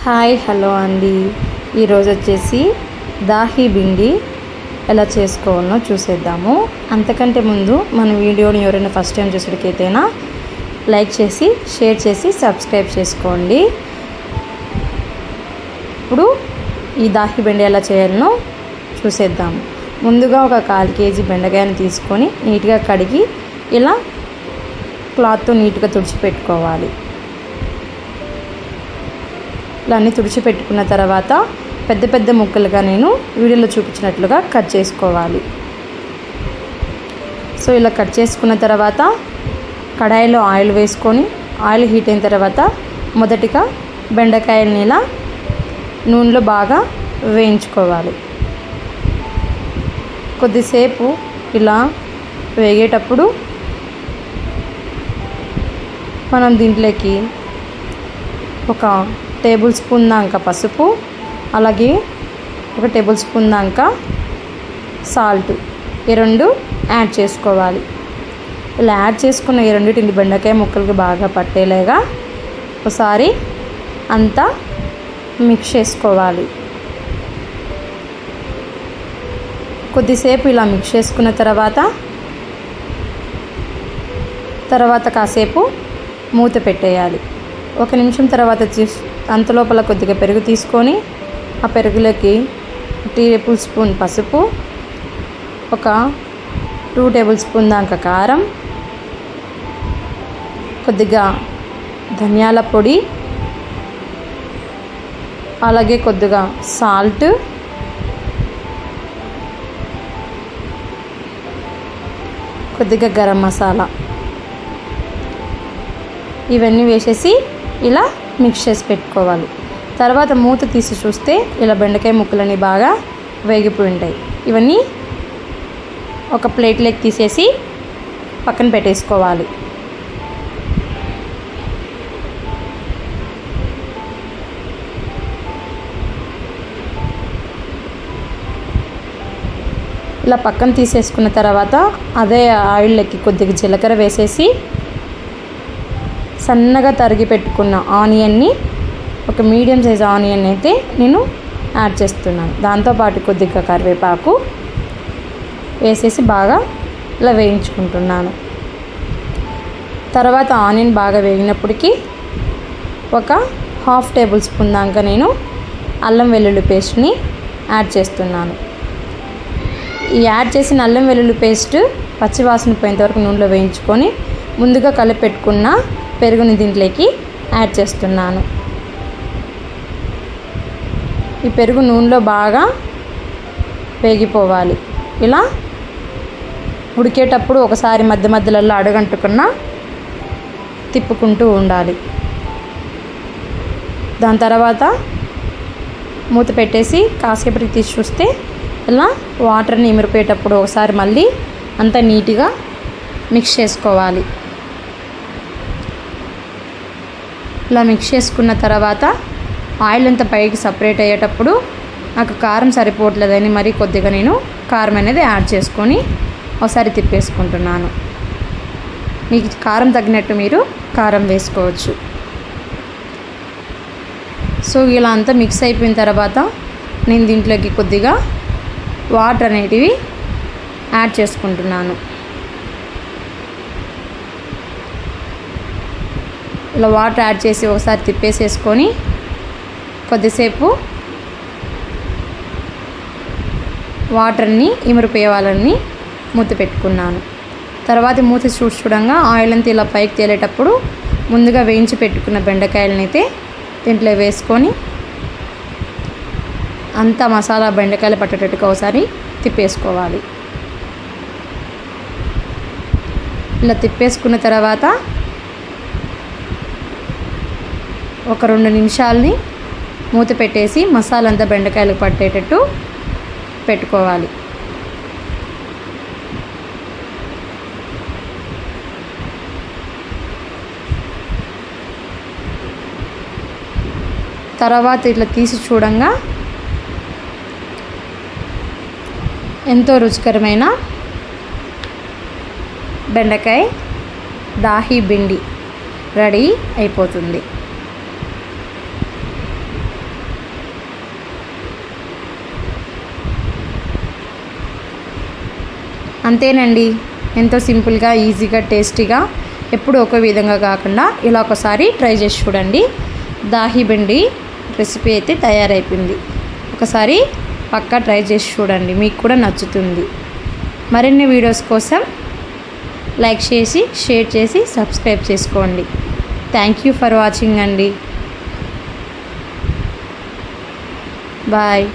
Hi hello అండి. ఈరోజు వచ్చేసి దాహి బిండి ఎలా చేసుకోవాలో చూసేద్దాము. అంతకంటే ముందు మన వీడియోని ఎవరైనా ఫస్ట్ టైం చూసేటికైతేనా లైక్ చేసి షేర్ చేసి సబ్స్క్రైబ్ చేసుకోండి. ఇప్పుడు ఈ దాహి బెండి ఎలా చేయాలనో చూసేద్దాము. ముందుగా ఒక 1/4 kg బెండకాయని తీసుకొని నీట్గా కడిగి ఇలా క్లాత్తో నీట్గా తుడిచిపెట్టుకోవాలి. ఇలా అన్నీ తుడిచిపెట్టుకున్న తర్వాత పెద్ద పెద్ద ముక్కలుగా నేను వీడియోలో చూపించినట్లుగా కట్ చేసుకోవాలి. సో ఇలా కట్ చేసుకున్న తర్వాత కడాయిలో ఆయిల్ వేసుకొని ఆయిల్ హీట్ అయిన తర్వాత మొదటిగా బెండకాయలని ఇలా నూనెలో బాగా వేయించుకోవాలి. కొద్దిసేపు ఇలా వేగేటప్పుడు మనం దీంట్లోకి ఒక టేబుల్ స్పూన్ దాకా పసుపు, అలాగే ఒక టేబుల్ స్పూన్ దాకా సాల్ట్ ఈ రెండు యాడ్ చేసుకోవాలి. ఇలా యాడ్ చేసుకున్న ఈ రెండింటిని బెండకాయ ముక్కలకి బాగా పట్టేలాగా ఒకసారి అంతా మిక్స్ చేసుకోవాలి. కొద్దిసేపు ఇలా మిక్స్ చేసుకున్న తర్వాత కాసేపు మూత పెట్టేయాలి. 1 నిమిషం తర్వాత అంతలోపల కొద్దిగా పెరుగు తీసుకొని ఆ పెరుగులోకి 3 టేబుల్ స్పూన్ పసుపు, ఒక 2 టేబుల్ స్పూన్ దాకా కారం, కొద్దిగా ధనియాల పొడి, అలాగే కొద్దిగా సాల్ట్, కొద్దిగా గరం మసాలా ఇవన్నీ వేసేసి ఇలా మిక్స్ చేసి పెట్టుకోవాలి. తర్వాత మూత తీసి చూస్తే ఇలా బెండకాయ ముక్కలని బాగా వేగిపోయి ఉంటాయి. ఇవన్నీ ఒక ప్లేట్లోకి తీసేసి పక్కన పెట్టేసుకోవాలి. ఇలా పక్కన తీసేసుకున్న తర్వాత అదే ఆయిల్లోకి కొద్దిగా జీలకర్ర వేసేసి సన్నగా తరిగి పెట్టుకున్న ఆనియన్ని, ఒక మీడియం సైజ్ ఆనియన్ అయితే నేను యాడ్ చేస్తున్నాను. దాంతోపాటు కొద్దిగా కరివేపాకు వేసేసి బాగా ఇలా వేయించుకుంటున్నాను. తర్వాత ఆనియన్ బాగా వేగినప్పటికీ ఒక 1/2 టేబుల్ స్పూన్ దాకా నేను అల్లం వెల్లుల్లి పేస్ట్ని యాడ్ చేస్తున్నాను. ఈ యాడ్ చేసిన అల్లం వెల్లుల్లి పేస్ట్ పచ్చివాసన పోయేంతవరకు నూనెలో వేయించుకొని ముందుగా కలిపి పెట్టుకున్న పెరుగుని దీంట్లోకి యాడ్ చేస్తున్నాను. ఈ పెరుగు నూనెలో బాగా వేగిపోవాలి. ఇలా ఉడికేటప్పుడు ఒకసారి మధ్య మధ్యలో అడుగంటుకున్నా తిప్పుకుంటూ ఉండాలి. దాని తర్వాత మూత పెట్టేసి కాసేపటికి తీసి చూస్తే ఇలా వాటర్ని ఇమిరిపోయేటప్పుడు ఒకసారి మళ్ళీ అంతా నీట్గా మిక్స్ చేసుకోవాలి. ఇలా మిక్స్ చేసుకున్న తర్వాత ఆయిల్ అంతా పైకి సపరేట్ అయ్యేటప్పుడు నాకు కారం సరిపోవట్లేదని మరి కొద్దిగా నేను కారం అనేది యాడ్ చేసుకొని ఒకసారి తిప్పేసుకుంటున్నాను. మీకు కారం తగినట్టు మీరు కారం వేసుకోవచ్చు. సో ఇలా అంతా మిక్స్ అయిపోయిన తర్వాత నేను దీంట్లోకి కొద్దిగా వాటర్ అనేటివి యాడ్ చేసుకుంటున్నాను. ఇలా వాటర్ యాడ్ చేసి ఒకసారి తిప్పేసేసుకొని కొద్దిసేపు వాటర్ని ఇమిరిపోయేవాళ్ళని మూత పెట్టుకున్నాను. తర్వాత మూత చూడంగా ఆయిల్ అంతా ఇలా పైకి తేలేటప్పుడు ముందుగా వేయించి పెట్టుకున్న బెండకాయలని అయితే దీంట్లో వేసుకొని అంతా మసాలా బెండకాయలు పట్టేటట్టుగా ఒకసారి తిప్పేసుకోవాలి. ఇలా తిప్పేసుకున్న తర్వాత ఒక 2 నిమిషాలని మూత పెట్టేసి మసాలా అంతా బెండకాయలకు పట్టేటట్టు పెట్టుకోవాలి. తర్వాత ఇట్లా తీసి చూడంగా ఎంతో రుచికరమైన బెండకాయ దాహి బిండి రెడీ అయిపోతుంది. అంతేనండి, ఎంతో సింపుల్గా, ఈజీగా, టేస్టీగా, ఎప్పుడు ఒక విధంగా కాకుండా ఇలా ఒకసారి ట్రై చేసి చూడండి. దాహి బెండి రెసిపీ అయితే తయారైపోయింది. ఒకసారి పక్కా ట్రై చేసి చూడండి, మీకు కూడా నచ్చుతుంది. మరిన్ని వీడియోస్ కోసం లైక్ చేసి, షేర్ చేసి, సబ్స్క్రైబ్ చేసుకోండి. థ్యాంక్ యూ ఫర్ వాచింగ్ అండి. బాయ్.